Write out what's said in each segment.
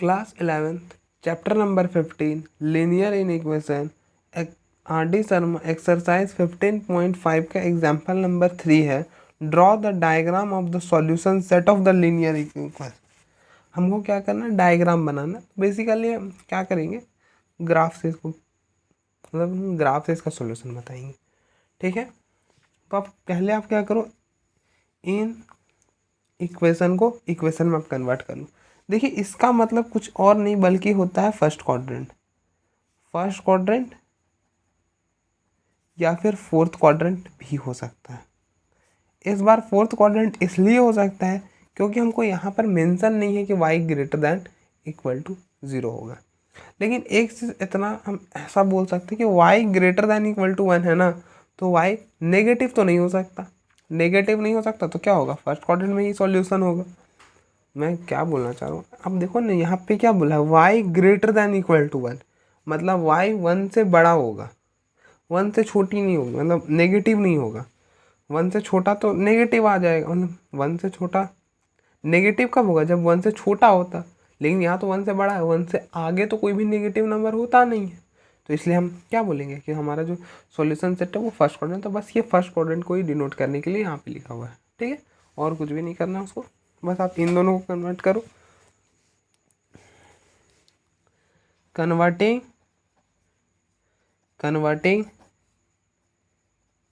Class 11th chapter number 15 linear in equation RD. Sharma exercise 15.5 का example number 3 है। Draw the diagram of the solution set of the linear equation. हमको क्या करना है, diagram बनाना। Basically हम क्या करेंगे, ग्राफ से इसको मतलब ग्राफ से इसका सॉल्यूशन बताएंगे। ठीक है, तो आप पहले आप क्या करो, इन इक्वेशन को इक्वेशन में आप कन्वर्ट कर लो। देखिए इसका मतलब कुछ और नहीं बल्कि होता है फर्स्ट क्वाड्रेंट या फिर फोर्थ क्वाड्रेंट भी हो सकता है। इस बार फोर्थ क्वाड्रेंट इसलिए हो सकता है क्योंकि हमको यहाँ पर मेंशन नहीं है कि y greater than equal to 0 होगा। लेकिन एक चीज़ इतना हम ऐसा बोल सकते हैं कि y greater than equal to 1 है ना, तो y नेगेटिव तो नहीं हो सकता। नेगेटिव नहीं हो सकता तो क्या होगा, फर्स्ट क्वाड्रेंट में ही सॉल्यूशन होगा। मैं क्या बोलना चाह रहा हूँ, अब देखो ना यहाँ पे क्या बोला है, y greater than equal to 1, मतलब y 1 से बड़ा होगा, 1 से छोटी नहीं होगी, मतलब नेगेटिव नहीं होगा। 1 से छोटा तो नेगेटिव आ जाएगा, मतलब 1 से छोटा नेगेटिव कब होगा, जब 1 से छोटा होता। लेकिन यहाँ तो 1 से बड़ा है, 1 से आगे तो कोई भी नेगेटिव नंबर होता नहीं है। तो इसलिए हम क्या बोलेंगे कि हमारा जो सॉल्यूशन सेट है वो फर्स्ट क्वाड्रेंट। तो बस ये फर्स्ट क्वाड्रेंट को ही डिनोट करने के लिए यहाँ पे लिखा हुआ है। ठीक है, और कुछ भी नहीं करना उसको, बस आप इन दोनों को कन्वर्ट करो। Converting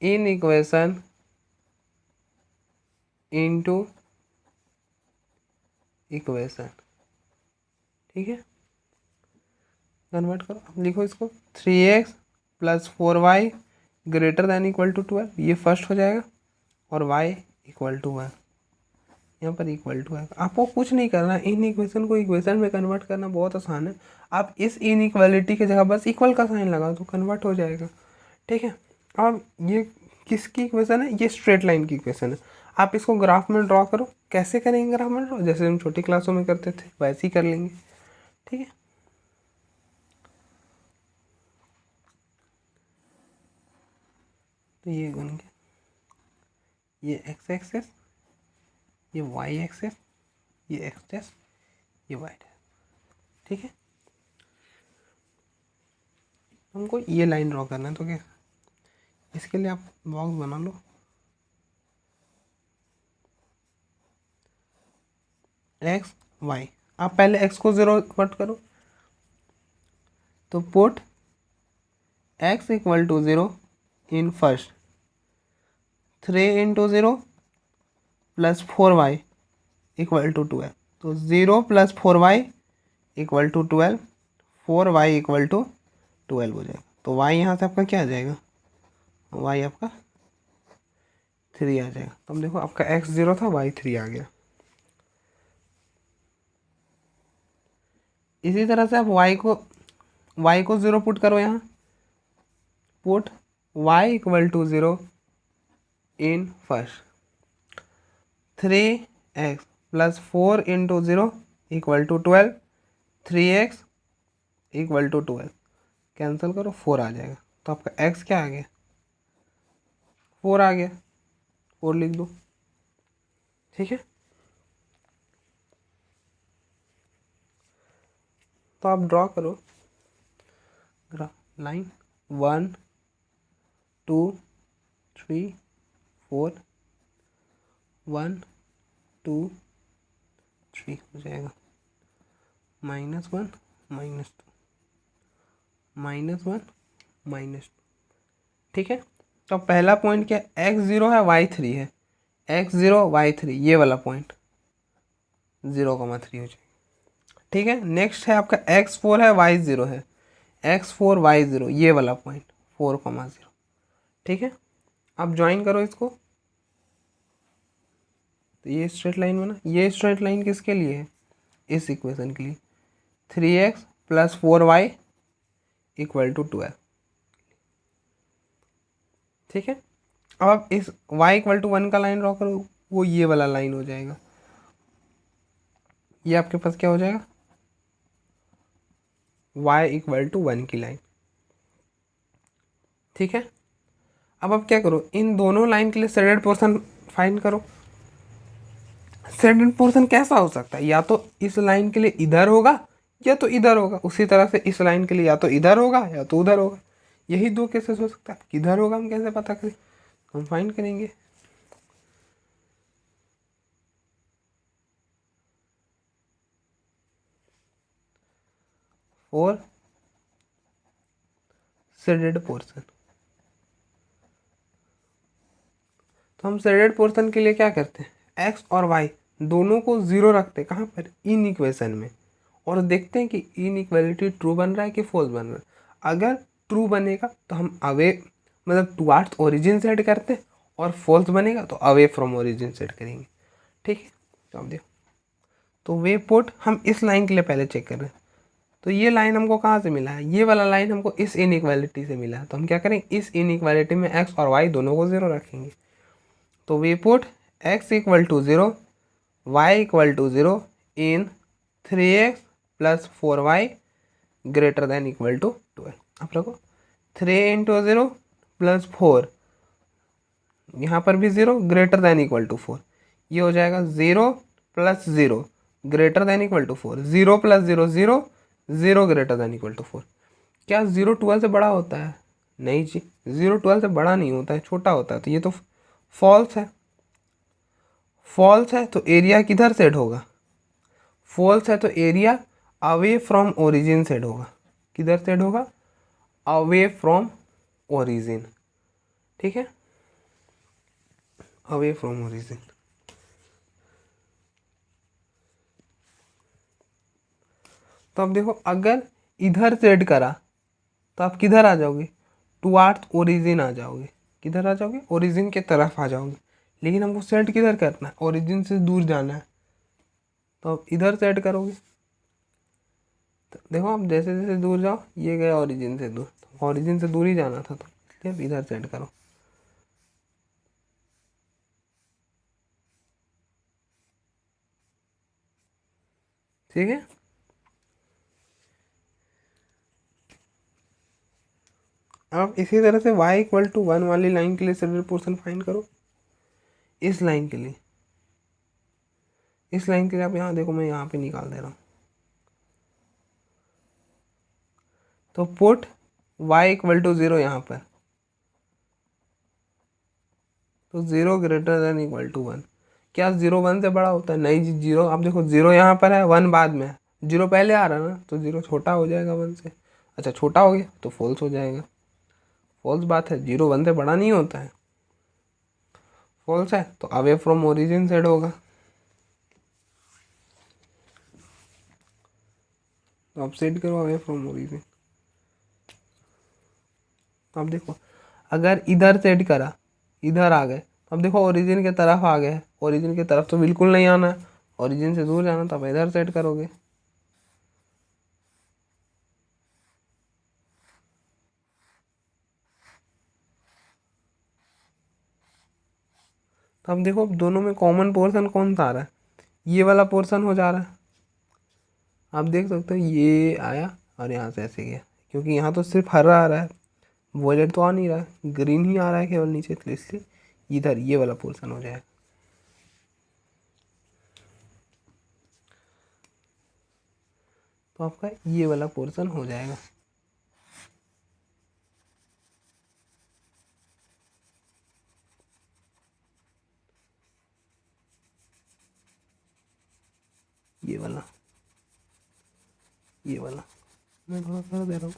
in equation into equation. ठीक है, कन्वर्ट करो। अब लिखो इसको 3x + 4y greater than equal to 12, ये फर्स्ट हो जाएगा, और y इक्वल टू 1 यहाँ पर इक्वल टू आएगा। आपको कुछ नहीं करना, इन इक्वेशन को इक्वेशन में कन्वर्ट करना बहुत आसान है। आप इस इनइक्वालिटी की जगह बस इक्वल का साइन लगा तो कन्वर्ट हो जाएगा। ठीक है, अब ये किसकी इक्वेशन है, ये स्ट्रेट लाइन की इक्वेशन है। आप इसको ग्राफ में ड्रॉ करो। कैसे करेंगे ग्राफ में ड्रॉ, जैसे हम छोटी क्लासों में करते थे वैसे ही कर लेंगे। ठीक है, तो ये बन गया, ये x एक्सेस, ये y एक्सेस, ये x डैश, ये y डैश। ठीक है, हमको ये लाइन ड्रॉ करना है, तो क्या इसके लिए आप बॉक्स बना लो। x y, आप पहले x को 0 कट करो, तो put x equal to 0 in first, 3 into 0 + 4y equal to 12, तो 0 + 4y equal to 12, 4y equal to 12 हो जाएगा। तो y यहाँ से आपका क्या आ जाएगा, y आपका 3 आ जाएगा। तो अब देखो आपका x 0 था, y 3 आ गया। इसी तरह से आप y को 0 पुट करो, यहाँ put y equal to 0 in first, 3x + 4 into 0 equal to 12, 3x equal to 12, cancel करो 4 आ जाएगा। तो आपका x क्या आ गया, 4 आ गया, 4 लिख दो। ठीक है, तो आप ड्रॉ करो लाइन 1 2 3 4, 1 2 3 हो जाएगा, -1 -2 -1 -2। ठीक है, तो पहला पॉइंट क्या है, x 0 है y 3 है, x 0 y 3, ये वाला पॉइंट 0,3 हो जाएगा। ठीक है, नेक्स्ट है आपका x 4 है y 0 है, x 4 y 0, ये वाला पॉइंट 4,0। ठीक है, आप ज्वाइन करो इसको, तो ये स्ट्रेट लाइन बना। ये स्ट्रेट लाइन किसके लिए है, इस इक्वेशन के लिए, 3x + 4y इक्वल टू 12। ठीक है, अब आप इस y इक्वल टू 1 का लाइन ड्रॉ करो, वो ये वाला लाइन हो जाएगा। ये आपके पास क्या हो जाएगा, y इक्वल टू 1 की लाइन। ठीक है, अब आप क्या करो, इन दोनों लाइन के लिए शेडेड पोर्शन फाइंड करो। शेडेड पोर्शन कैसा हो सकता है, या तो इस लाइन के लिए इधर होगा या तो इधर होगा। उसी तरह से इस लाइन के लिए या तो इधर होगा या तो उधर होगा। यही दो केसेस हो सकता है। किधर होगा हम कैसे पता करें, हम फाइंड करेंगे। और शेडेड पोर्शन, तो हम शेडेड पोर्शन के लिए क्या करते हैं, एक्स और वाई दोनों को जीरो रखते हैं कहाँ पर, इन इक्वेशन में, और देखते हैं कि इन इक्वालिटी ट्रू बन रहा है कि फॉल्स बन रहा है। अगर ट्रू बनेगा तो हम अवे मतलब टुवार्ड्स ओरिजिन सेट करते हैं, और फॉल्स बनेगा तो अवे फ्रॉम ओरिजिन सेट करेंगे। ठीक है, तो आप देखो, तो वे पोर्ट हम इस लाइन के लिए पहले चेक कर रहे हैं। तो ये लाइन हमको कहाँ से मिला है, ये वाला लाइन हमको इस इनइक्वालिटी से मिला है। तो हम क्या करें, इस इनइक्वालिटी में एक्स और वाई दोनों को जीरो रखेंगे। तो we put x equal to 0, Y equal to 0 in 3x plus 4y greater than equal to 12। आप रखो 3 इंटू 0 प्लस 4, यहाँ पर भी 0 ग्रेटर देन इक्वल टू 4, ये हो जाएगा 0 plus 0 greater than equal to 4, 0 plus 0 0, 0 greater than equal to 4। क्या 0 12 से बड़ा होता है, नहीं जी, 0 12 से बड़ा नहीं होता है, छोटा होता है। तो ये तो फॉल्स है। फॉल्स है तो एरिया किधर सेट होगा, फॉल्स है तो area away from origin set होगा। किधर सेट होगा, अवे फ्रॉम ओरिजिन। ठीक है, अवे फ्रॉम ओरिजिन। तो अब देखो, अगर इधर सेट करा तो आप किधर आ जाओगे, टुवार्ड्स ओरिजिन आ जाओगे। किधर आ जाओगे, ओरिजिन के तरफ आ जाओगे। लेकिन हमको सेट किधर करना है, ओरिजिन से दूर जाना है, तो आप इधर सेट करोगे। तो देखो, आप जैसे जैसे दूर जाओ, ये गया ओरिजिन से दूर, तो ओरिजिन से दूर ही जाना था, तो इसलिए आप इधर सेट करो। ठीक है, अब इसी तरह से y इक्वल टू 1 वाली लाइन के लिए शेडेड पोर्शन फाइंड करो। इस लाइन के लिए, इस लाइन के लिए आप यहाँ देखो, मैं यहाँ पे निकाल दे रहा हूँ। तो पुट y इक्वल टू 0 यहाँ पर, तो 0 ग्रेटर देन इक्वल टू 1। क्या 0 1 से बड़ा होता है, नहीं जी, 0 आप देखो 0 यहाँ पर है, 1 बाद में है, 0 पहले आ रहा है ना, तो 0 छोटा हो जाएगा 1 से। अच्छा, छोटा हो गया तो फॉल्स हो जाएगा। फॉल्स बात है, 0 1 से बड़ा नहीं होता है। फॉल्स है तो अवे फ्रॉम ओरिजिन सेट होगा। तो आप सेट करो अवे फ्रॉम ओरिजिन। तो आप देखो, अगर इधर सेट करा, इधर आ गए, तो अब देखो ओरिजिन के तरफ आ गए। ओरिजिन की तरफ तो बिल्कुल नहीं आना है, ओरिजिन से दूर जाना, तो आप इधर सेट करोगे। तो अब देखो, दोनों में कॉमन पोर्शन कौन सा आ रहा है, ये वाला पोर्शन हो जा रहा है। आप देख सकते हो, ये आया और यहाँ से ऐसे गया, क्योंकि यहाँ तो सिर्फ हरा आ रहा है, वॉयलेट तो आ नहीं रहा है, ग्रीन ही आ रहा है केवल नीचे, तो इसलिए इधर ये वाला पोर्शन हो जाएगा। तो आपका ये वाला पोर्शन हो जाएगा। ये वाला, ये वाला मैं थोड़ा कर दे रहा हूँ।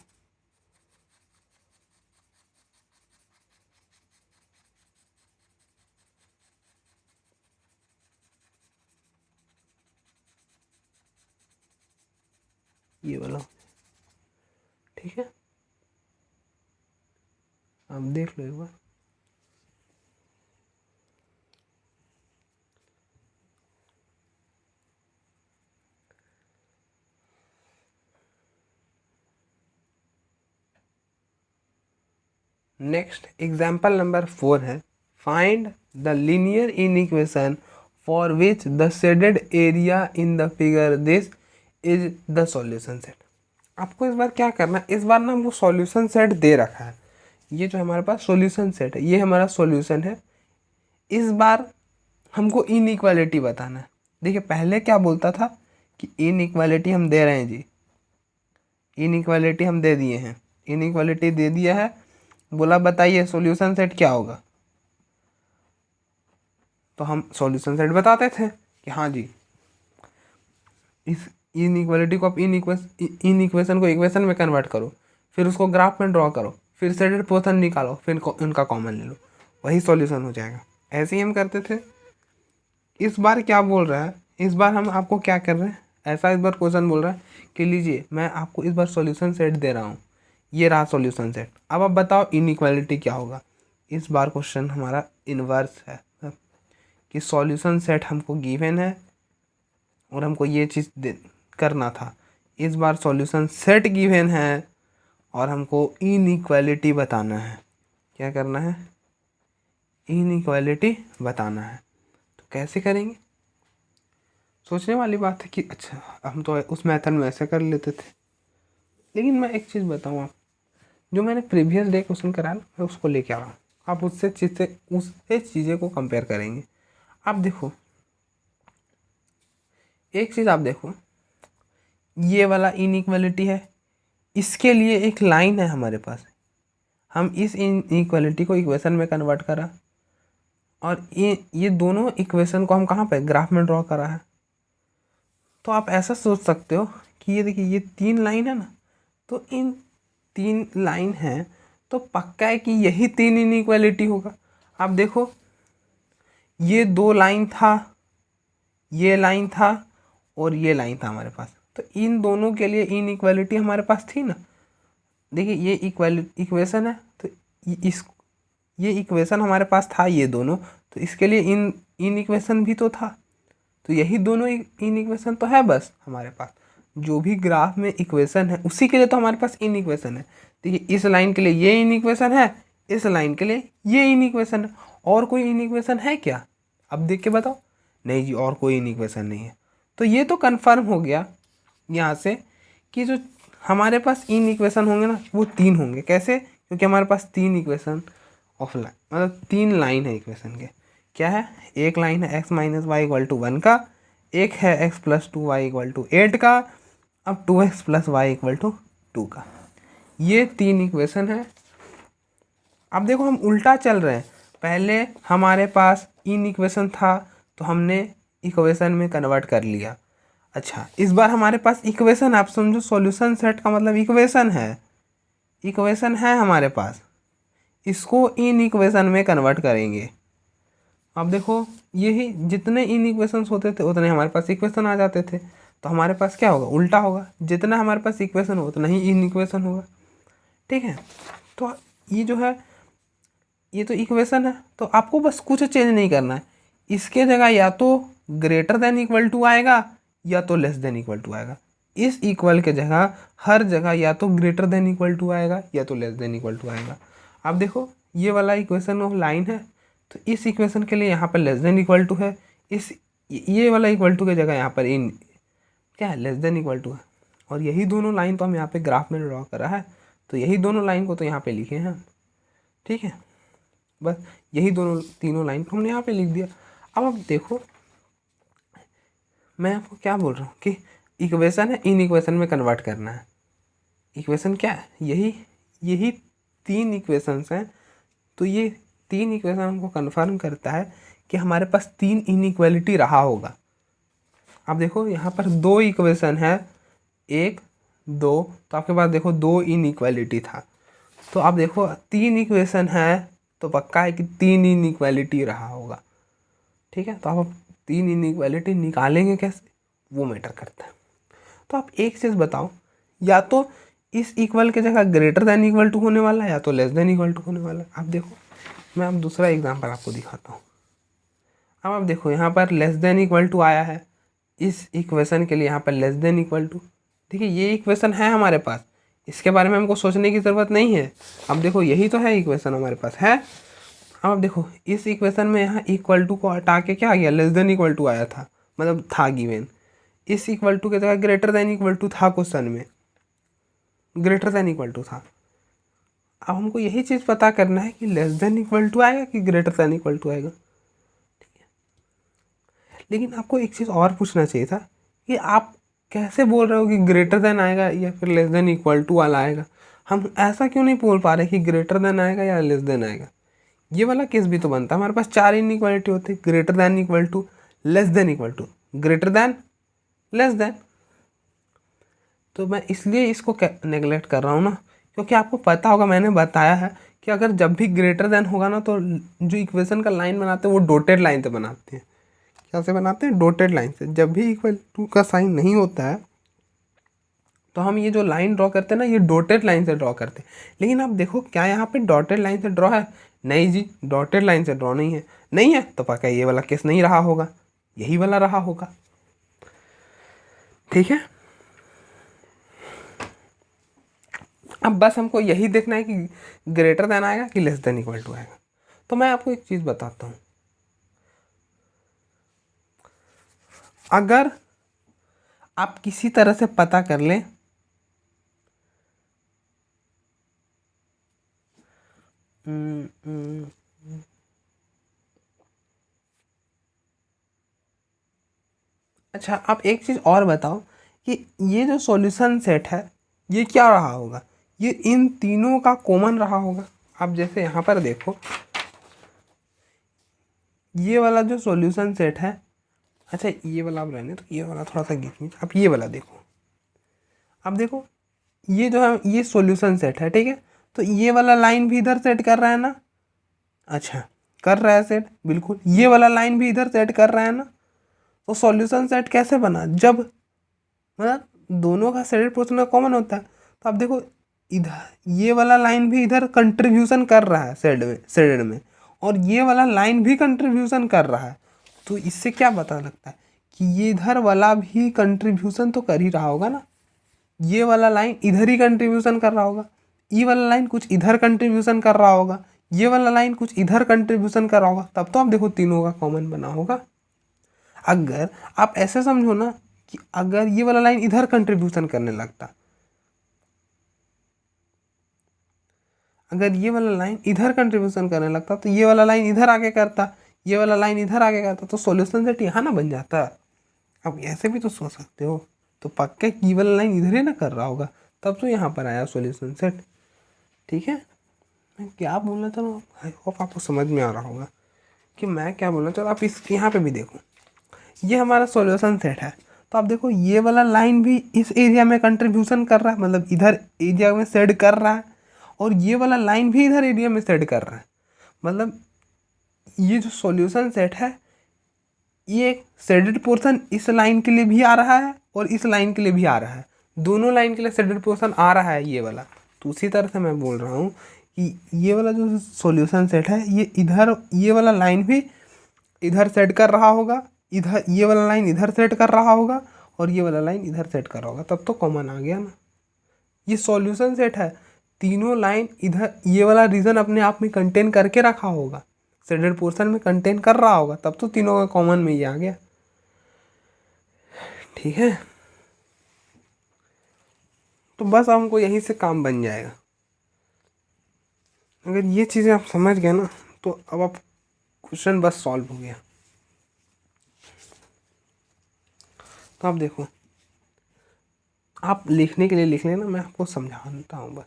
ये वाला, ठीक है, आप देख लो एक बार। नेक्स्ट एग्जाम्पल नंबर 4 है, find the linear inequation for which the shaded area in the figure this is the solution set. आपको इस बार क्या करना है, इस बार ना हमको सॉल्यूशन सेट दे रखा है। ये जो हमारे पास सॉल्यूशन सेट है, ये हमारा सॉल्यूशन है। इस बार हमको इनइक्वालिटी बताना है। देखिए, पहले क्या बोलता था कि इनइक्वालिटी हम दे रहे हैं जी, इनइक्वालिटी हम दे दिए हैं, इनइक्वालिटी दे दिया है, बोला बताइए सॉल्यूशन सेट क्या होगा। तो हम सॉल्यूशन सेट बताते थे कि हाँ जी इस इनइक्वालिटी को आप इन इक्वेशन को इक्वेशन में कन्वर्ट करो, फिर उसको ग्राफ में ड्रॉ करो, फिर सेटेड पोर्शन निकालो, फिर उनका कॉमन ले लो, वही सॉल्यूशन हो जाएगा। ऐसे ही हम करते थे। इस बार क्या बोल रहा है, इस बार हम आपको क्या कर रहे हैं, ऐसा इस बार क्वेश्चन बोल रहा है कि लीजिए मैं आपको इस बार सॉल्यूशन सेट दे रहा हूँ, ये रहा सॉल्यूशन सेट, अब आप बताओ इनइक्वालिटी क्या होगा। इस बार क्वेश्चन हमारा इन्वर्स है कि सॉल्यूशन सेट हमको गिवन है और हमको ये चीज़ करना था। इस बार सॉल्यूशन सेट गिवन है और हमको इनइक्वालिटी बताना है। क्या करना है, इनइक्वालिटी बताना है। तो कैसे करेंगे, सोचने वाली बात है कि अच्छा हम तो उस मेथड में ऐसे कर लेते थे। लेकिन मैं एक चीज़ बताऊँ, आप जो मैंने प्रीवियस डे क्वेश्चन कराया ना, मैं उसको लेके आ रहा हूँ, आप उससे चीज़ें को कंपेयर करेंगे। आप देखो एक चीज़, आप देखो ये वाला इनइक्वालिटी है, इसके लिए एक लाइन है हमारे पास, हम इस इनइक्वालिटी को इक्वेशन में कन्वर्ट करा और ये दोनों इक्वेशन को हम कहाँ पे ग्राफ में ड्रॉ करा है। तो आप ऐसा सोच सकते हो कि ये देखिए ये 3 लाइन है ना, तो इन 3 लाइन है तो पक्का है कि यही 3 इनइक्वालिटी होगा। आप देखो ये 2 लाइन था, ये लाइन था और ये लाइन था हमारे पास, तो इन दोनों के लिए इनइक्वालिटी हमारे पास थी ना। देखिए ये इक्वेशन है, तो ये इक्वेशन हमारे पास था ये दोनों, तो इसके लिए इन इक्वेशन भी तो था, तो यही दोनों इन इक्वेशन तो है बस हमारे पास। जो भी ग्राफ में इक्वेशन है उसी के लिए तो हमारे पास इन इक्वेशन है। देखिए इस लाइन के लिए ये इन इक्वेशन है, इस लाइन के लिए ये इन इक्वेशन है, और कोई इन इक्वेशन है क्या, अब देख के बताओ। नहीं जी और कोई इन इक्वेशन नहीं है। तो ये तो कन्फर्म हो गया यहाँ से कि जो हमारे पास इन इक्वेशन होंगे ना वो 3 होंगे। कैसे, क्योंकि हमारे पास 3 इक्वेशन ऑफ लाइन, मतलब 3 लाइन है इक्वेशन के। क्या है, एक लाइन है x minus Y equal to 1 का, एक है x plus 2y equal to 8 का, अब 2x plus Y equal to 2 का। ये 3 इक्वेशन है। अब देखो हम उल्टा चल रहे हैं, पहले हमारे पास इन इक्वेशन था तो हमने इक्वेशन में कन्वर्ट कर लिया। अच्छा इस बार हमारे पास इक्वेशन, आप समझो सॉल्यूशन सेट का मतलब इक्वेशन है, इक्वेशन है हमारे पास, इसको इन इक्वेशन में कन्वर्ट करेंगे। अब देखो यही जितने इन इक्वेशंस होते थे उतने हमारे पास इक्वेशन आ जाते थे, तो हमारे पास क्या होगा, उल्टा होगा, जितना हमारे पास इक्वेशन हो उतना ही इन इक्वेशन होगा। ठीक है, तो ये जो है ये तो इक्वेशन है, तो आपको बस कुछ चेंज नहीं करना है, इसके जगह या तो ग्रेटर देन इक्वल टू आएगा या तो लेस देन इक्वल टू आएगा। इस इक्वल के जगह हर जगह या तो ग्रेटर देन इक्वल टू आएगा या तो लेस देन इक्वल टू आएगा। अब देखो ये वाला इक्वेशन ऑफ लाइन है, तो इस इक्वेशन के लिए यहाँ पर लेस देन इक्वल टू है, इस ये वाला इक्वल टू की जगह यहाँ पर इन क्या है, लेस देन इक्वल टू है। और यही दोनों लाइन तो हम यहाँ पे ग्राफ में ड्रॉ करा है, तो यही दोनों लाइन को तो यहाँ पे लिखे हैं। ठीक है, बस यही दोनों तीनों लाइन को हमने यहाँ पे लिख दिया। अब आप देखो मैं आपको क्या बोल रहा हूँ कि इक्वेशन है, इन इक्वेशन में कन्वर्ट करना है। इक्वेशन क्या है, यही 3 इक्वेशंस हैं, तो ये 3 इक्वेशन हमको कन्फर्म करता है कि हमारे पास 3 इनइक्वालिटी रहा होगा। अब देखो यहाँ पर 2 इक्वेशन है, 1 2, तो आपके पास देखो 2 इनइक्वालिटी था, तो आप देखो 3 इक्वेशन है तो पक्का है कि 3 इनइक्वालिटी रहा होगा। ठीक है, तो आप 3 इनइक्वालिटी निकालेंगे कैसे, वो मैटर करता है। तो आप एक चीज़ बताओ, या तो इस इक्वल के जगह ग्रेटर देन इक्वल टू होने वाला है या तो लेस देन इक्वल टू होने वाला है। आप देखो मैं अब दूसरा एग्जांपल आपको दिखाता हूँ। अब आप देखो यहाँ पर लेस देन इक्वल टू आया है, इस इक्वेशन के लिए यहाँ पर लेस देन इक्वल टू। देखिए ये इक्वेशन है हमारे पास, इसके बारे में हमको सोचने की ज़रूरत नहीं है। अब देखो यही तो है इक्वेशन हमारे पास है। अब देखो इस इक्वेशन में यहाँ इक्वल टू को हटा के क्या आ गया, लेस देन इक्वल टू आया था, मतलब था गिवन। इस इक्वल टू के जगह ग्रेटर देन इक्वल टू था, क्वेश्चन में ग्रेटर देन इक्वल टू था। अब हमको यही चीज़ पता करना है कि लेस देन इक्वल टू आएगा कि ग्रेटर देन इक्वल टू आएगा। ठीक है, लेकिन आपको एक चीज़ और पूछना चाहिए था कि आप कैसे बोल रहे हो कि ग्रेटर देन आएगा या फिर लेस देन इक्वल टू वाला आएगा? हम ऐसा क्यों नहीं बोल पा रहे कि ग्रेटर देन आएगा या लेस देन आएगा? ये वाला केस भी तो बनता है। हमारे पास 4 इनइक्वालिटी होती है, greater than equal to, less than equal to, greater than, less than. तो मैं इसलिए इसको नेगलेक्ट कर रहा हूँ ना, क्योंकि आपको पता होगा, मैंने बताया है कि अगर जब भी ग्रेटर देन होगा ना तो जो इक्वेशन का लाइन बनाते हैं वो डॉटेड लाइन से बनाते हैं। क्या से बनाते हैं? डॉटेड लाइन से। जब भी इक्वल टू का साइन नहीं होता है तो हम ये जो लाइन ड्रॉ करते हैं ना, ये डॉटेड लाइन से ड्रॉ करते हैं। लेकिन आप देखो, क्या यहाँ पे डॉटेड लाइन से ड्रॉ है? नहीं जी, डॉटेड लाइन से ड्रॉ नहीं है। नहीं है तो पक्का ये वाला केस नहीं रहा होगा, यही वाला रहा होगा। ठीक है, अब बस हमको यही देखना है कि ग्रेटर देन आएगा कि लेस देन इक्वल टू आएगा। तो मैं आपको एक चीज़ बताता हूँ, अगर आप किसी तरह से पता कर लें अच्छा, आप एक चीज़ और बताओ कि ये जो सॉल्यूशन सेट है ये क्या रहा होगा? ये इन तीनों का कॉमन रहा होगा। आप जैसे यहाँ पर देखो, ये वाला जो सॉल्यूशन सेट है, अच्छा ये वाला आप रहने तो, ये वाला थोड़ा सा खींच, आप ये वाला देखो, अब देखो ये जो है ये सॉल्यूशन सेट है, ठीक है? तो ये वाला लाइन भी इधर सेट कर रहा है ना? अच्छा, कर रहा है सेट, बिल्कुल। ये वाला लाइन भी इधर सेट कर रहा है ना? तो सॉल्यूशन सेट कैसे बना? जब मतलब दोनों का शेडेड पोर्शन कॉमन होता है। तो आप देखो, इधर ये वाला लाइन भी इधर कंट्रीब्यूशन कर रहा है शेडेड में, और ये वाला लाइन भी कंट्रीब्यूशन कर रहा है। तो इससे क्या पता लगता है कि ये इधर वाला भी कंट्रीब्यूशन तो कर ही रहा होगा ना। ये वाला लाइन इधर ही कंट्रीब्यूशन कर रहा होगा, ये वाला लाइन कुछ इधर कंट्रीब्यूशन कर रहा होगा, ये वाला लाइन कुछ इधर कंट्रीब्यूशन कर रहा होगा, तब तो आप देखो तीनों का कॉमन बना होगा। अगर आप ऐसे समझो ना कि अगर ये वाला लाइन इधर कंट्रीब्यूशन करने लगता, अगर ये वाला लाइन इधर कंट्रीब्यूशन करने लगता तो ये वाला लाइन इधर आगे करता, ये वाला लाइन इधर आगे करता, तो सॉल्यूशन सेट यहाँ ना बन जाता। अब ऐसे भी तो सोच सकते हो, तो पक्का ये वाला लाइन इधर ही ना कर रहा होगा, तब तो यहाँ पर आया सॉल्यूशन सेट। ठीक है, मैं क्या बोलना चाह रहा हूँ, आई होप आपको समझ में आ रहा होगा कि मैं क्या बोलना चाह रहा हूँ। आप इस यहाँ पे भी देखो, ये हमारा सॉल्यूशन सेट है। तो आप देखो ये वाला लाइन भी इस एरिया में कंट्रीब्यूशन कर रहा है, मतलब इधर एरिया में सेट कर रहा है, और ये वाला लाइन भी इधर एरिया में सेट कर रहा है। मतलब ये जो सॉल्यूशन सेट है, ये शेडेड पोर्शन इस लाइन के लिए भी आ रहा है और इस लाइन के लिए भी आ रहा है, दोनों लाइन के लिए शेडेड पोर्शन आ रहा है ये वाला। तो उसी तरह से मैं बोल रहा हूँ कि ये वाला जो सॉल्यूशन सेट है, ये इधर ये वाला लाइन भी इधर सेट कर रहा होगा, इधर ये वाला लाइन इधर सेट कर रहा होगा, और ये वाला लाइन इधर सेट कर रहा होगा, तब तो कॉमन आ गया ना। ये सॉल्यूशन सेट है, तीनों लाइन इधर ये वाला रीजन अपने आप में कंटेन करके रखा होगा, शेडेड पोर्शन में कंटेन कर रहा होगा, तब तो तीनों का कॉमन में ये आ गया। ठीक है, तो बस हमको यहीं से काम बन जाएगा। अगर ये चीज़ें आप समझ गए ना, तो अब आप क्वेश्चन बस सॉल्व हो गया। तो आप देखो, आप लिखने के लिए लिख लेना, मैं आपको समझाता हूँ बस,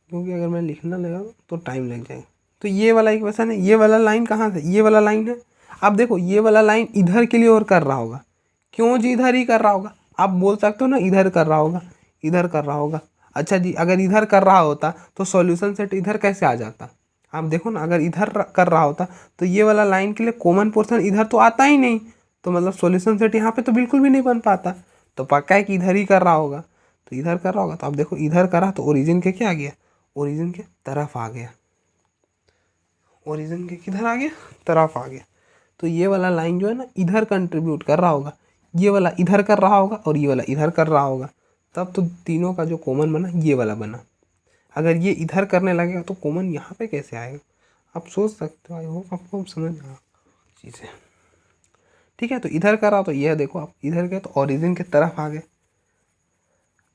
क्योंकि अगर मैं लिखना लगा तो टाइम लग जाएगा। तो ये वाला इक्वेशन है, ये वाला लाइन कहाँ से, ये वाला लाइन है। आप देखो ये वाला लाइन इधर के लिए और कर रहा होगा, क्यों जी इधर ही कर रहा होगा? आप बोल सकते हो ना इधर कर रहा होगा, इधर कर रहा होगा। अच्छा जी, अगर इधर कर रहा होता तो सॉल्यूशन सेट इधर कैसे आ जाता? आप देखो ना, अगर इधर कर रहा होता तो ये वाला लाइन के लिए कॉमन पोर्शन इधर तो आता ही नहीं, तो मतलब सॉल्यूशन सेट यहाँ पे तो बिल्कुल भी नहीं बन पाता। तो पक्का है कि इधर ही कर रहा होगा, तो इधर कर रहा होगा। तो आप देखो इधर करा तो ओरिजिन के क्या आ गया, ओरिजिन के तरफ आ गया, ओरिजिन के किधर आ गया, तरफ आ गया। तो ये वाला लाइन जो है ना इधर कंट्रीब्यूट कर रहा होगा, ये वाला इधर कर रहा होगा, और ये वाला इधर कर रहा होगा, तब तो तीनों का जो कॉमन बना ये वाला बना। अगर ये इधर करने लगेगा तो कॉमन यहाँ पे कैसे आएगा? आप सोच सकते हो, आई होप आपको समझ में आ चीज़ें। ठीक है, तो इधर करा तो यह देखो, आप इधर गए तो ओरिजिन के तरफ आ गए।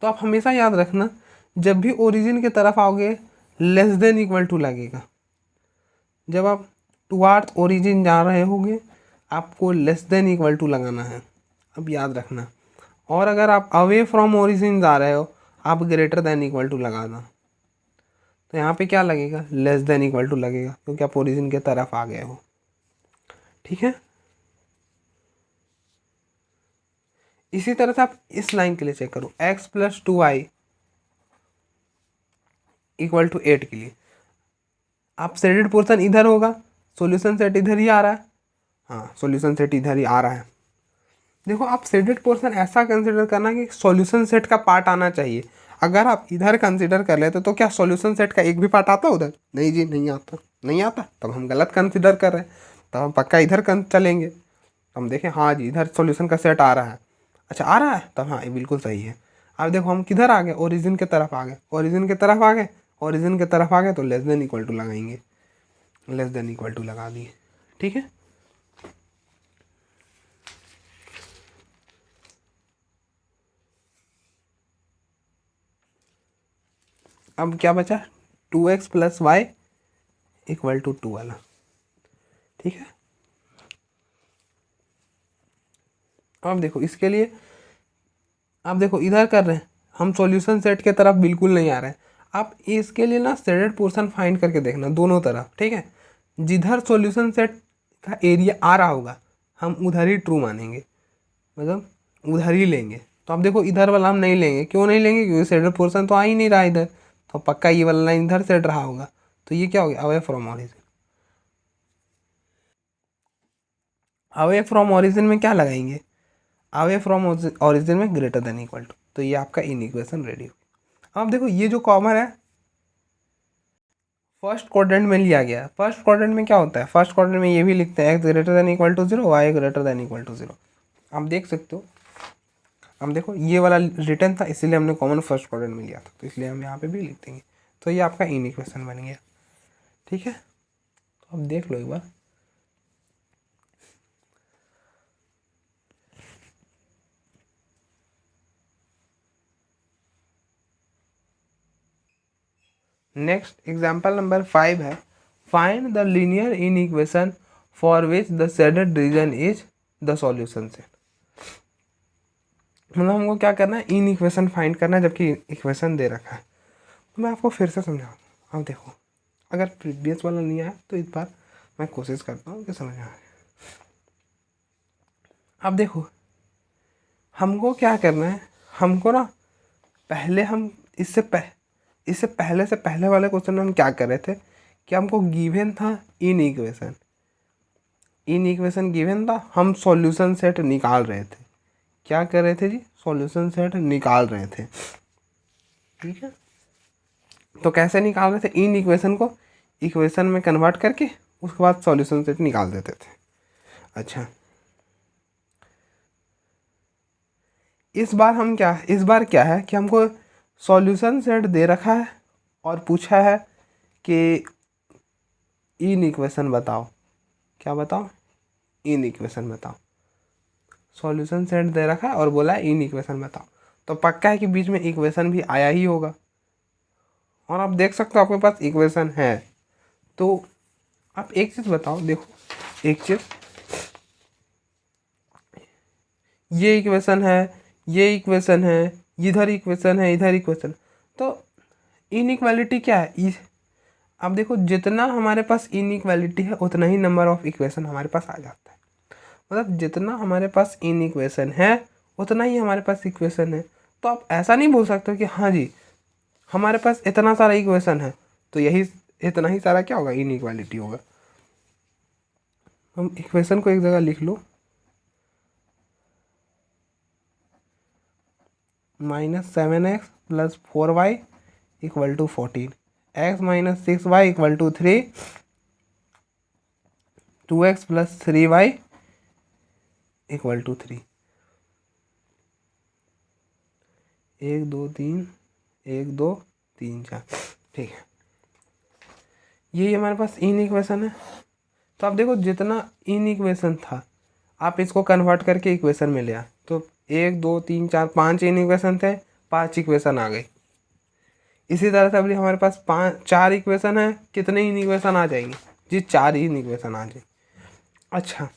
तो आप हमेशा याद रखना, जब भी ओरिजिन के तरफ आओगे लेस देन इक्वल टू लगेगा। जब आप टुवार्ड्स ओरिजिन जा रहे होगे आपको लेस देन इक्वल टू लगाना है। अब याद रखना, और अगर आप अवे फ्रॉम ओरिजिन जा रहे हो, आप ग्रेटर देन इक्वल टू लगा दो, तो यहाँ पे क्या लगेगा, लेस देन इक्वल टू लगेगा, क्योंकि आप ओरिजिन के तरफ आ गए हो। ठीक है, इसी तरह से आप इस लाइन के लिए चेक करो, x plus 2y equal to 8 के लिए आप शेडेड पोर्शन इधर होगा, सॉल्यूशन सेट इधर ही आ रहा है, हाँ सॉल्यूशन सेट इधर ही आ रहा है। देखो आप शेडेड पोर्शन ऐसा कंसिडर करना कि सॉल्यूशन सेट का पार्ट आना चाहिए। अगर आप इधर कंसिडर कर लेते तो क्या सॉल्यूशन सेट का एक भी पार्ट आता उधर? नहीं जी, नहीं आता, नहीं आता, तब हम गलत कंसिडर कर रहे हैं, तब हम पक्का इधर चलेंगे, तो हम देखें हाँ जी इधर सॉल्यूशन का सेट आ रहा है, अच्छा आ रहा है, तब हाँ ये बिल्कुल सही है। अब देखो हम किधर आ गए, ओरिजिन के तरफ आ गए, ओरिजिन के तरफ आ गए, ओरिजिन के तरफ आ गए, तो लेस देन इक्वल टू लगाएंगे, लेस देन इक्वल टू लगा दिए। ठीक है, अब क्या बचा, 2x plus Y equal to 2 वाला। ठीक है, अब देखो इसके लिए आप देखो इधर कर रहे हैं, हम सॉल्यूशन सेट के तरफ बिल्कुल नहीं आ रहे हैं। आप इसके लिए ना शेडेड पोर्शन फाइंड करके देखना दोनों तरफ। ठीक है, जिधर सॉल्यूशन सेट का एरिया आ रहा होगा हम उधर ही ट्रू मानेंगे, मतलब उधर ही लेंगे। तो आप देखो इधर वाला हम नहीं लेंगे, क्यों नहीं लेंगे, क्योंकि शेडेड पोर्शन तो आ ही नहीं रहा इधर, तो पक्का ये वाला लाइन इधर सेट रहा होगा, तो ये क्या हो गया, away from origin. Away from origin में क्या लगाएंगे, अवे फ्रॉम ओरिजिन में ग्रेटर देन इक्वल टू, तो ये आपका इन इक्वेशन रेडी हो। अब देखो ये जो कॉमन है फर्स्ट क्वाड्रेंट में लिया गया, फर्स्ट क्वाड्रेंट में क्या होता है, फर्स्ट क्वाड्रेंट में ये भी लिखते हैं X greater than equal to 0, Y greater than equal to 0। आप देख सकते हो, हम देखो ये वाला रिटर्न था इसीलिए हमने कॉमन फर्स्ट क्वाड्रेंट में लिया था, तो इसलिए हम यहाँ पे भी लिख देंगे, तो ये आपका इन इक्वेशन बन गया। ठीक है, तो अब देख लो एक बार, नेक्स्ट एग्जाम्पल नंबर 5 है, find the linear in equation for which the shaded region is the solution set. मतलब हमको क्या करना है, इन इक्वेशन फाइंड करना है, जबकि इक्वेशन दे रखा है। तो मैं आपको फिर से समझाऊँ, अब देखो अगर प्रीवियस वाला नहीं आया तो इस बार मैं कोशिश करता हूँ कि समझ आए। अब देखो हमको क्या करना है, हमको ना पहले हम इससे पहले वाले क्वेश्चन में हम क्या कर रहे थे कि हमको गिवन था in equation, in equation given था, हम सॉल्यूशन सेट निकाल रहे थे। क्या कर रहे थे जी, सॉल्यूशन सेट निकाल रहे थे। ठीक है, तो कैसे निकाल रहे थे, इन इक्वेशन को इक्वेशन में कन्वर्ट करके उसके बाद सॉल्यूशन सेट निकाल देते थे। अच्छा इस बार क्या है कि हमको सॉल्यूशन सेट दे रखा है और पूछा है कि इन इक्वेशन बताओ, क्या बताओ, इन इक्वेशन बताओ। सॉल्यूशन सेट दे रखा है और बोला है इन इक्वेशन बताओ, तो पक्का है कि बीच में इक्वेशन भी आया ही होगा, और आप देख सकते हो आपके पास इक्वेशन है। तो आप एक चीज़ बताओ, देखो एक चीज़, ये इक्वेशन है, ये इक्वेशन है, इधर इक्वेशन है, इधर इक्वेशन, तो इनइक्वालिटी क्या है, अब देखो जितना हमारे पास इनइक्वालिटी है उतना ही नंबर ऑफ इक्वेशन हमारे पास आ जाता है। मतलब जितना हमारे पास इनइक्वेशन है उतना ही हमारे पास इक्वेशन है। तो आप ऐसा नहीं बोल सकते कि हाँ जी हमारे पास इतना सारा इक्वेशन है तो यही इतना ही सारा क्या होगा, इनइक्वालिटी होगा। हम इक्वेशन को एक जगह लिख लो, -7x plus 4y equal to 14, x minus 6y equal to 3, 2x plus 3y equal to 3। 1 2 3 1 2 3 4, ठीक है, यही हमारे पास इन इक्वेशन है। तो आप देखो जितना इन इक्वेशन था आप इसको कन्वर्ट करके इक्वेशन में लिया, तो 1 2 3 4 5 इन इक्वेशन थे, 5 इक्वेशन आ गई। इसी तरह से अभी हमारे पास 4 इक्वेशन है, कितने इन इक्वेशन आ जाएंगे जी, 4 इन इक्वेशन आ जाए। अच्छा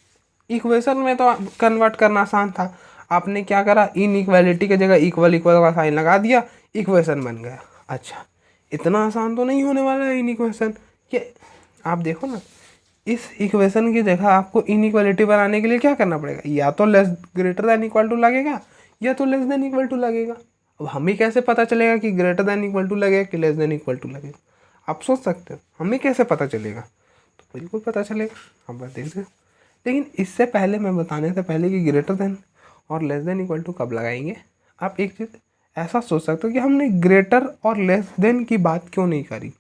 इक्वेशन में तो कन्वर्ट करना आसान था, आपने क्या करा, इनइक्वालिटी की जगह इक्वल इक्वल का साइन लगा दिया, इक्वेशन बन गया। अच्छा, इतना आसान तो नहीं होने वाला है इन इक्वेशन कि आप देखो ना, इस इक्वेशन की जगह आपको इनइक्वालिटी बनाने के लिए क्या करना पड़ेगा, या तो less greater than equal to लगेगा या तो लेस देन इक्वल टू लगेगा। अब हमें कैसे पता चलेगा कि ग्रेटर देन इक्वल टू लगेगा कि लेस देन इक्वल टू लगेगा, आप सोच सकते हो हमें कैसे पता चलेगा, तो बिल्कुल पता चलेगा, आप बात देख रहे हो। लेकिन इससे पहले मैं बताने से पहले कि ग्रेटर देन और लेस देन इक्वल टू कब लगाएंगे, आप एक चीज़ ऐसा सोच सकते हो कि हमने ग्रेटर और लेस देन की बात क्यों नहीं करी।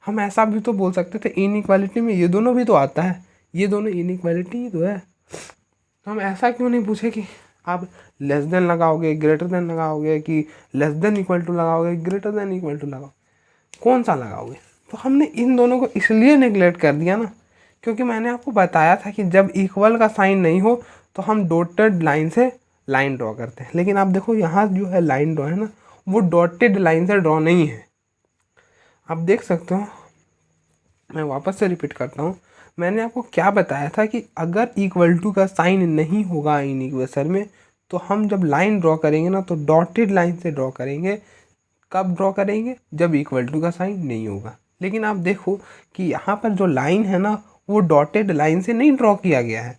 हम ऐसा भी तो बोल सकते थे इनइक्वालिटी में ये दोनों भी तो आता है, ये दोनों इनइक्वालिटी ही तो है, तो हम ऐसा क्यों नहीं पूछे कि आप लेस देन लगाओगे ग्रेटर देन लगाओगे कि लेस देन इक्वल टू लगाओगे ग्रेटर देन इक्वल टू लगाओगे, कौन सा लगाओगे। तो हमने इन दोनों को इसलिए नेगलेक्ट कर दिया ना, क्योंकि मैंने आपको बताया था कि जब इक्वल का साइन नहीं हो तो हम डॉटेड लाइन से लाइन ड्रॉ करते हैं। लेकिन आप देखो यहाँ जो है लाइन ड्रॉ है ना, वो डॉटेड लाइन से ड्रॉ नहीं है। आप देख सकते हो, मैं वापस से रिपीट करता हूँ, मैंने आपको क्या बताया था कि अगर इक्वल टू का साइन नहीं होगा इन इक्वेशन में तो हम जब लाइन ड्रॉ करेंगे ना तो डॉटेड लाइन से ड्रॉ करेंगे। कब ड्रॉ करेंगे, जब इक्वल टू का साइन नहीं होगा। लेकिन आप देखो कि यहाँ पर जो लाइन है ना, वो डॉटेड लाइन से नहीं ड्रॉ किया गया है,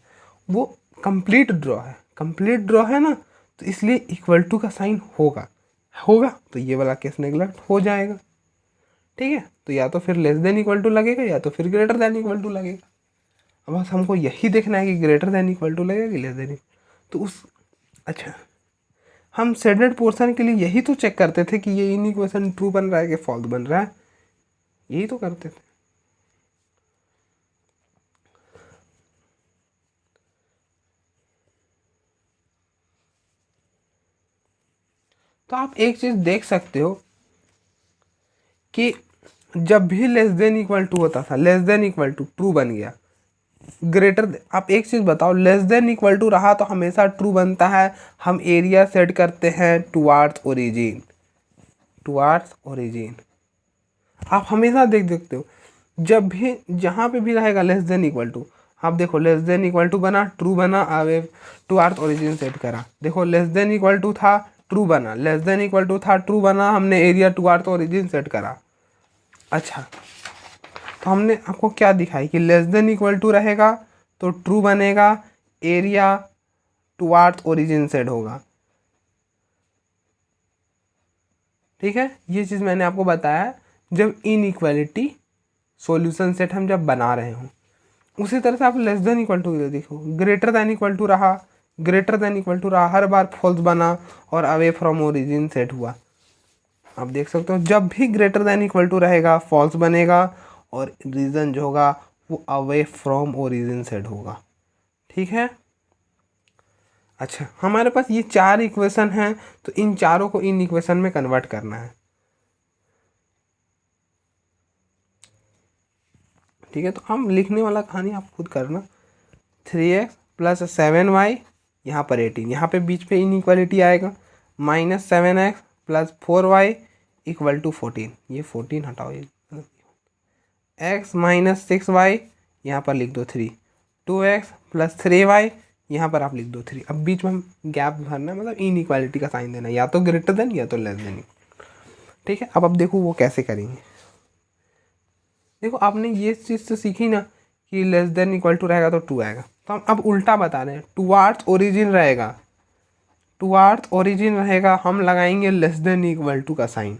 वो कंप्लीट ड्रॉ है। कंप्लीट ड्रॉ है ना, तो इसलिए इक्वल टू का साइन होगा तो ये वाला केस नेगलेक्ट हो जाएगा। ठीक है, तो या तो फिर लेस देन इक्वल टू लगेगा या तो फिर ग्रेटर देन इक्वल टू लगेगा। अब बस हमको यही देखना है कि ग्रेटर देन इक्वल टू लगेगा कि लेस देन। तो उस अच्छा, हम शेडेड पोर्शन के लिए यही तो चेक करते थे कि ये इन इक्वेशन ट्रू बन रहा है कि फॉल्स बन रहा है, यही तो करते थे। तो आप एक चीज देख सकते हो कि जब भी लेस देन इक्वल टू होता था, less than equal to true बन गया, ग्रेटर, आप एक चीज़ बताओ, लेस देन इक्वल टू रहा तो हमेशा ट्रू बनता है। हम एरिया सेट करते हैं टुवार्ड्स ओरिजिन, टुवार्ड्स ओरिजिन। आप हमेशा देख सकते हो जब भी जहाँ पे भी रहेगा लेस देन इक्वल टू, आप देखो लेस देन इक्वल टू बना, ट्रू बना, अवे टुवार्ड्स ओरिजिन सेट करा। देखो लेस देन इक्वल टू था, ट्रू बना, लेस देन इक्वल टू था, ट्रू बना, हमने एरिया टुवार्ड्स ओरिजिन सेट करा। अच्छा, तो हमने आपको क्या दिखाई कि लेस देन इक्वल टू रहेगा तो ट्रू बनेगा, एरिया टुवार्ड्स ओरिजिन सेट होगा। ठीक है, ये चीज़ मैंने आपको बताया जब इनइक्वालिटी सॉल्यूशन सेट हम जब बना रहे हों। उसी तरह से आप लेस देन इक्वल टू देखो, ग्रेटर देन इक्वल टू रहा, ग्रेटर देन इक्वल टू रहा, हर बार फॉल्स बना और अवे फ्रॉम ओरिजिन सेट हुआ। आप देख सकते हो जब भी ग्रेटर देन इक्वल टू रहेगा फॉल्स बनेगा और रीजन जो होगा वो अवे फ्रॉम ओरिजिन सेट होगा। ठीक है, अच्छा, हमारे पास ये चार इक्वेशन हैं, तो इन चारों को इन इक्वेशन में कन्वर्ट करना है। ठीक है, तो हम लिखने वाला कहानी आप खुद करना। 3x प्लस 7y, यहाँ पर 18, यहाँ पे बीच पे इनइक्वालिटी आएगा, minus 7x plus 4y equal to 14, ये 14 हटाओ, ये x माइनस 6y, यहाँ पर लिख दो 3, 2x प्लस 3y, यहाँ पर आप लिख दो 3। अब बीच में हम गैप भरना, मतलब इनइक्वालिटी का साइन देना, या तो ग्रेटर देन या तो लेस देन। ठीक है, अब देखो वो कैसे करेंगे। देखो आपने ये चीज़ तो सीखी ना कि लेस देन इक्वल टू रहेगा तो ट्रू आएगा, तो हम अब उल्टा बता रहे हैं, टुवार्ड्स ओरिजिन रहेगा, टुवार्ड्स ओरिजिन रहेगा हम लगाएंगे लेस देन इक्वल टू का साइन,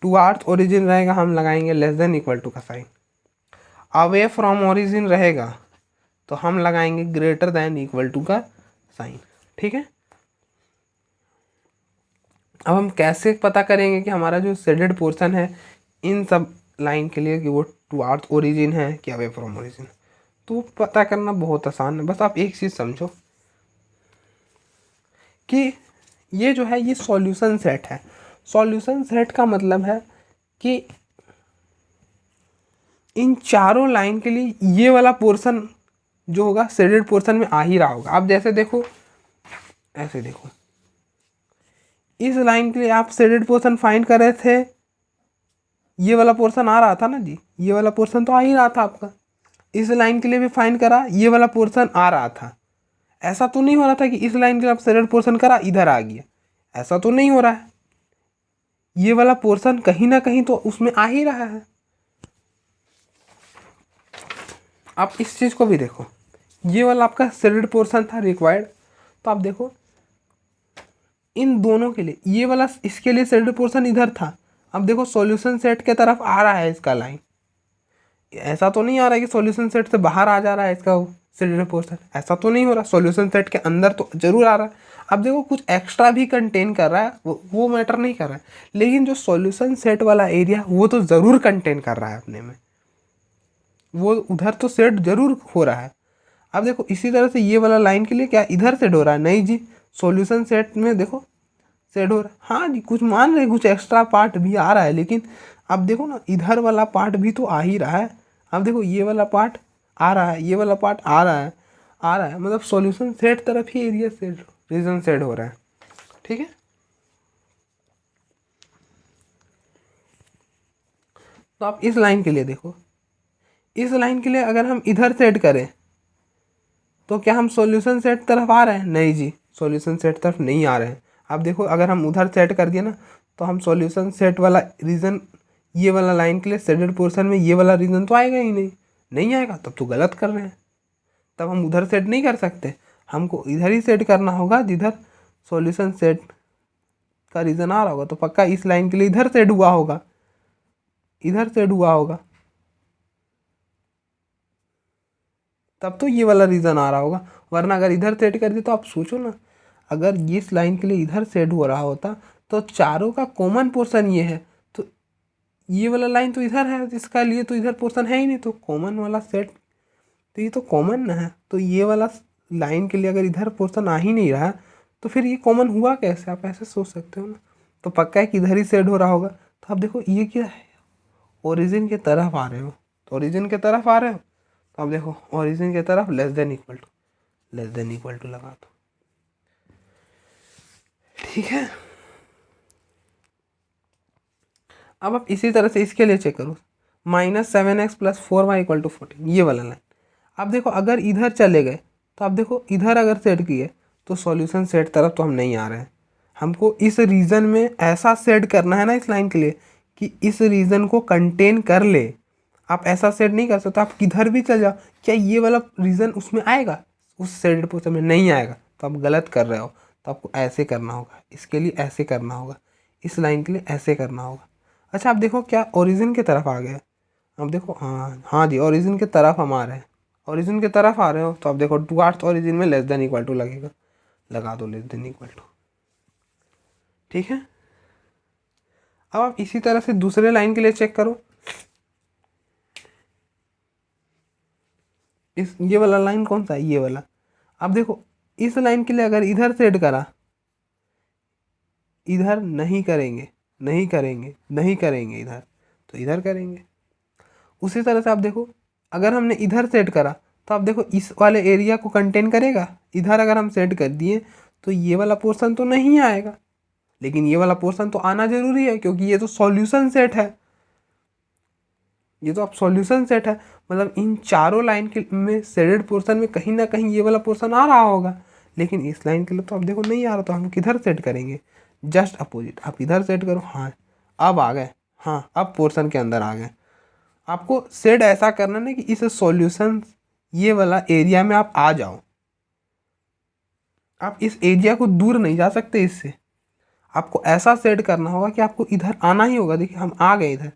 टुवार्ड्स ओरिजिन रहेगा हम लगाएंगे लेस देन इक्वल टू का साइन, अवे फ्रॉम ओरिजिन रहेगा तो हम लगाएंगे ग्रेटर देन इक्वल टू का साइन। ठीक है, अब हम कैसे पता करेंगे कि हमारा जो शेडेड पोर्शन है इन सब लाइन के लिए कि वो टुवार्ड्स ओरिजिन है कि अवे फ्रॉम ओरिजिन, तो पता करना बहुत आसान है। बस आप एक चीज़ समझो कि ये जो है ये सॉल्यूशन सेट है। सॉल्यूशन सेट का मतलब है कि इन चारों लाइन के लिए ये वाला पोर्शन जो होगा शेडेड पोर्शन में आ ही रहा होगा। आप जैसे देखो, ऐसे देखो, इस लाइन के लिए आप शेडेड पोर्शन फाइंड कर रहे थे, ये वाला पोर्शन आ रहा था ना जी, ये वाला पोर्शन तो आ ही रहा था आपका। इस लाइन के लिए भी फाइंड करा, ये वाला पोर्शन आ रहा था। ऐसा तो नहीं हो रहा था कि इस लाइन के लिए आप शेडेड पोर्शन करा इधर आ गया, ऐसा तो नहीं हो रहा है। ये वाला पोर्शन कहीं ना कहीं तो उसमें आ ही रहा है। आप इस चीज़ को भी देखो, ये वाला आपका शेडेड पोर्शन था रिक्वायर्ड, तो आप देखो इन दोनों के लिए ये वाला इसके लिए शेडेड पोर्शन इधर था, अब देखो सॉल्यूशन सेट के तरफ आ रहा है इसका लाइन, ऐसा तो नहीं आ रहा है कि सॉल्यूशन सेट से बाहर आ जा रहा है इसका शेडेड पोर्शन, ऐसा तो नहीं हो रहा, सॉल्यूशन सेट के अंदर तो जरूर आ रहा है। अब देखो कुछ एक्स्ट्रा भी कंटेन कर रहा है, वो मैटर नहीं कर रहा है, लेकिन जो सॉल्यूशन सेट वाला एरिया वो तो ज़रूर कंटेन कर रहा है अपने में, वो उधर तो सेट जरूर हो रहा है। अब देखो इसी तरह से ये वाला लाइन के लिए क्या इधर सेट हो रहा है, नहीं जी, सॉल्यूशन सेट में देखो सेट हो रहा है, हाँ जी कुछ मान रहे कुछ एक्स्ट्रा पार्ट भी आ रहा है, लेकिन अब देखो ना इधर वाला पार्ट भी तो आ ही रहा है। अब देखो ये वाला पार्ट आ रहा है, ये वाला पार्ट आ रहा है, मतलब सॉल्यूशन सेट तरफ ही एरिया सेट रीजन सेट हो रहा है। ठीक है, तो आप इस लाइन के लिए देखो, इस लाइन के लिए अगर हम इधर सेट करें तो क्या हम सॉल्यूशन सेट तरफ आ रहे हैं, नहीं जी सॉल्यूशन सेट तरफ नहीं आ रहे हैं। आप देखो अगर हम उधर सेट कर दिए ना तो हम सॉल्यूशन सेट वाला रीजन ये वाला लाइन के लिए शेडेड पोर्शन में ये वाला रीजन तो आएगा ही नहीं, नहीं आएगा तब तो गलत कर रहे हैं, तब हम उधर सेट नहीं कर सकते, हमको इधर ही सेट करना होगा जिधर सॉल्यूशन सेट का रीजन आ रहा होगा, तो पक्का इस लाइन के लिए इधर सेट हुआ होगा, इधर सेट हुआ होगा, तब तो ये वाला रीजन आ रहा होगा, वरना अगर इधर सेट कर दिए तो आप सोचो ना, अगर ये इस लाइन के लिए इधर सेट हो रहा होता तो चारों का कॉमन पोर्शन ये है, तो ये वाला लाइन तो इधर है, इसका लिए तो इधर पोर्शन है ही नहीं, तो कॉमन वाला सेट तो ये तो कॉमन ना है, तो ये वाला लाइन के लिए अगर इधर पोर्शन आ ही नहीं रहा तो फिर ये कॉमन हुआ कैसे, आप ऐसे सोच सकते हो ना, तो पक्का है कि इधर ही सेट हो रहा होगा। तो आप देखो ये क्या है, ओरिजिन के तरफ आ रहे हो, तो ओरिजिन के तरफ आ रहे हो तो आप देखो ओरिजिन के तरफ लेस देन इक्वल टू लगा दो, ठीक है। अब आप इसी तरह से इसके लिए चेक करो, -7x+4y = 14, ये वाला लाइन, आप देखो अगर इधर चले गए तो आप देखो इधर अगर सेट किए तो सॉल्यूशन सेट तरफ तो हम नहीं आ रहे हैं, हमको इस रीजन में ऐसा सेट करना है ना इस लाइन के लिए कि इस रीजन को कंटेन कर ले, आप ऐसा सेट नहीं कर सकते, आप किधर भी चल जाओ क्या ये वाला रीजन उसमें आएगा, उस सेटेड पोर्शन में नहीं आएगा, तो आप गलत कर रहे हो, तो आपको ऐसे करना होगा, इसके लिए ऐसे करना होगा, इस लाइन के लिए ऐसे करना होगा। अच्छा आप देखो क्या ओरिजिन की तरफ आ गए, अब देखो हाँ जी ओरिजिन की तरफ हम आ रहे हैं, ओरिजिन की तरफ आ रहे हो तो आप देखो टुवार्ड्स ओरिजिन में लेस देन इक्वल टू लगेगा, लगा दो लेस देन इक्वल टू, ठीक है। अब आप इसी तरह से दूसरे लाइन के लिए चेक करो, इस ये वाला लाइन कौन सा है, ये वाला, अब देखो इस लाइन के लिए अगर इधर सेट करा, इधर नहीं करेंगे नहीं करेंगे नहीं करेंगे इधर, तो इधर करेंगे। उसी तरह से आप देखो अगर हमने इधर सेट करा तो आप देखो इस वाले एरिया को कंटेन करेगा, इधर अगर हम सेट कर दिए तो ये वाला पोर्शन तो नहीं आएगा, लेकिन ये वाला पोर्शन तो आना जरूरी है क्योंकि ये तो सॉल्यूशन सेट है, ये तो आप सॉल्यूशन सेट है, मतलब इन चारों लाइन के में शेडेड पोर्शन में कहीं ना कहीं ये वाला पोर्शन आ रहा होगा, लेकिन इस लाइन के लिए तो आप देखो नहीं आ रहा, तो हम किधर सेट करेंगे, जस्ट अपोजिट, आप इधर सेट करो, हाँ अब आ गए, हाँ अब पोर्शन के अंदर आ गए। आपको सेट ऐसा करना ना कि इस सॉल्यूशन ये वाला एरिया में आप आ जाओ, आप इस एरिया को दूर नहीं जा सकते इससे, आपको ऐसा सेट करना होगा कि आपको इधर आना ही होगा। देखिए हम आ गए इधर,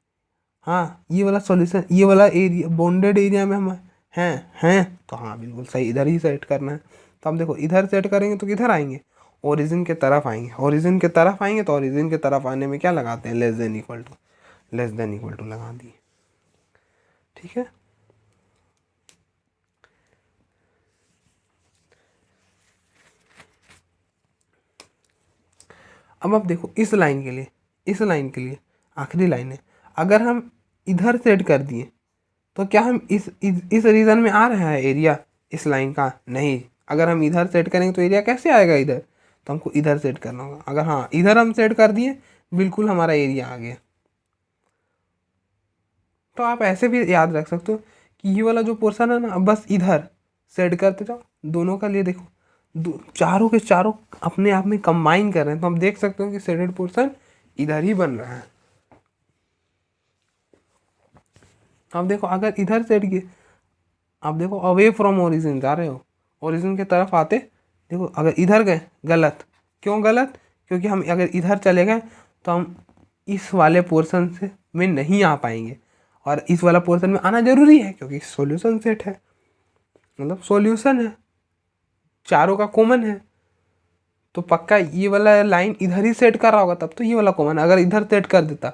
हाँ ये वाला सॉल्यूशन ये वाला एरिया बॉन्डेड एरिया में हम हैं तो हाँ बिल्कुल सही, इधर ही सेट करना है। तो हम देखो इधर सेट करेंगे तो किधर आएंगे, ओरिजिन के तरफ आएंगे, ओरिजिन के तरफ आएंगे तो ओरिजिन के तरफ आने में क्या लगाते हैं, लेस देन इक्वल टू लगा दिए, ठीक है। अब आप देखो इस लाइन के लिए आखिरी लाइन है, अगर हम इधर सेट कर दिए तो क्या हम इस रीजन में आ रहा है एरिया इस लाइन का, नहीं, अगर हम इधर सेट करेंगे तो एरिया कैसे आएगा इधर, तो हमको इधर सेट करना होगा, अगर हाँ इधर हम सेट कर दिए बिल्कुल हमारा एरिया आ गया। तो आप ऐसे भी याद रख सकते हो कि ये वाला जो पोर्शन है ना बस इधर सेट करते जाओ, दोनों का लिए देखो चारों के चारों अपने आप में कंबाइन कर रहे हैं, तो हम देख सकते हो कि शेडेड पोर्शन इधर ही बन रहा है। अब देखो अगर इधर शेड किए, अब देखो अवे फ्रॉम ओरिजिन जा रहे हो, ओरिजिन के तरफ आते, देखो अगर इधर गए गलत। क्यों गलत? क्योंकि हम अगर इधर चले गए तो हम इस वाले पोर्शन से में नहीं आ पाएंगे, और इस वाला पोर्शन में आना जरूरी है क्योंकि सॉल्यूशन सेट है, मतलब सॉल्यूशन है, चारों का कॉमन है। तो पक्का ये वाला लाइन इधर ही सेट कर रहा होगा, तब तो ये वाला कॉमन। अगर इधर सेट कर देता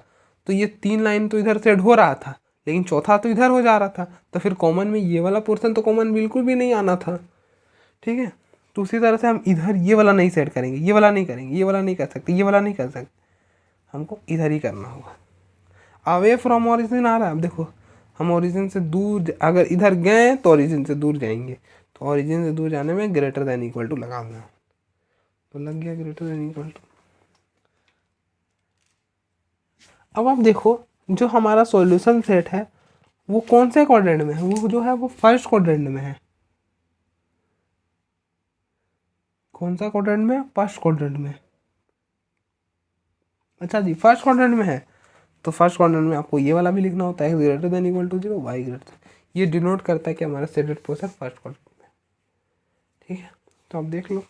तो ये 3 लाइन तो इधर सेट हो रहा था, लेकिन चौथा तो इधर हो जा रहा था, तो फिर कॉमन में ये वाला पोर्शन तो कॉमन बिल्कुल भी नहीं आना था। ठीक है, तो उसी तरह से हम इधर ये वाला नहीं सेट करेंगे, ये वाला नहीं करेंगे, ये वाला नहीं कर सकते, ये वाला नहीं कर सकते, हमको इधर ही करना होगा। अवे फ्रॉम ओरिजिन आ रहा है, अब देखो हम ओरिजिन से दूर अगर इधर गए तो ओरिजिन से दूर जाएंगे, तो ओरिजिन से दूर जाने में ग्रेटर देन इक्वल टू लगा देना, तो लग गया ग्रेटर देन इक्वल टू। अब आप देखो जो हमारा सॉल्यूशन सेट है वो कौन से क्वाड्रेंट में है, वो जो है वो फर्स्ट क्वाड्रेंट में है। कौन सा क्वाड्रेंट में है? फर्स्ट क्वाड्रेंट में। अच्छा जी, फर्स्ट क्वाड्रेंट में है, तो फर्स्ट क्वाड्रेंट में आपको ये वाला भी लिखना होता है, greater than equal to 0, Y greater. ये डिनोट करता है कि हमारा शेडेड पोर्शन फर्स्ट क्वाड्रेंट में। ठीक है, तो आप देख लो।